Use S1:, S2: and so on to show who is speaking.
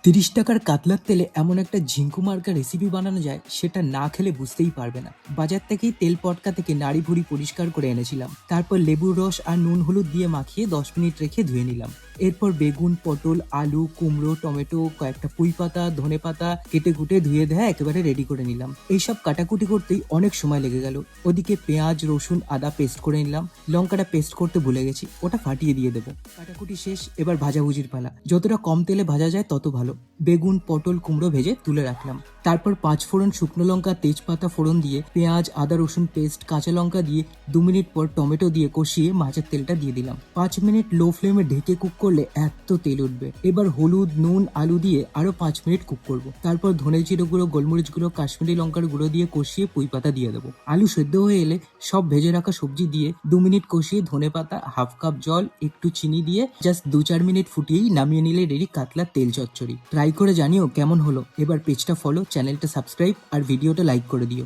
S1: ৩০ টাকার কাতলার তেলে এমন একটা ঝিঙ্কু মার্কা রেসিপি বানানো যায় সেটা না খেলে বুঝতেই পারবে না। বাজার থেকেই তেল পটকা থেকে নাড়ি ভুড়ি পরিষ্কার করে এনেছিলাম। তারপর লেবুর রস আর নুন হলুদ দিয়ে মাখিয়ে 10 মিনিট রেখে ধুয়ে নিলাম। এরপর বেগুন, পটল, আলু, কুমড়ো, টমেটো, কয়েকটা পুঁই পাতা, ধনে পাতা কেটে কুটে ধুয়ে দেয়া একেবারে রেডি করে নিলাম। এইসব কাটাকুটি করতেই অনেক সময় লেগে গেল। ওদিকে পেঁয়াজ, রসুন, আদা পেস্ট করে নিলাম। লঙ্কাটা পেস্ট করতে ভুলে গেছি, ওটা ফাটিয়ে দিয়ে দেবো। কাটাকুটি শেষ, এবার ভাজাভুজির পালা। যতটা কম তেলে ভাজা যায় তত ভালো। বেগুন, পটল, কুমড়ো ভেজে তুলে রাখলাম। তারপর 5 ফোড়ন, শুকনো লঙ্কা, তেজপাতা ফোড়ন দিয়ে পেঁয়াজ, আদা রসুন পেস্ট, কাঁচা লঙ্কা দিয়ে 2 মিনিট পর টমেটো দিয়ে কষিয়ে মাছের তেলটা দিয়ে দিলাম। 5 মিনিট লো ফ্লেমে ঢেকে কুক করলে এত তেল উঠবে। এবার হলুদ, নুন, আলু দিয়ে আরো 5 মিনিট কুক করব। তারপর ধনে জিরে গুঁড়ো, গোলমরিচ গুঁড়ো, কাশ্মীরি লঙ্কার গুঁড়ো দিয়ে কষিয়ে পুঁই পাতা দিয়ে দেবো। আলু সেদ্ধ হয়ে এলে সব ভেজে রাখা সবজি দিয়ে 2 মিনিট কষিয়ে ধনে পাতা, হাফ কাপ জল, একটু চিনি দিয়ে জাস্ট 2-4 মিনিট ফুটিয়েই নামিয়ে নিলে রেডি কাতলার তেল চচ্চড়ি। ট্রাই করে জানিও কেমন হলো। এবার পেজটা ফলো, চ্যানেলটা সাবস্ক্রাইব আর ভিডিওটা লাইক করে দিও।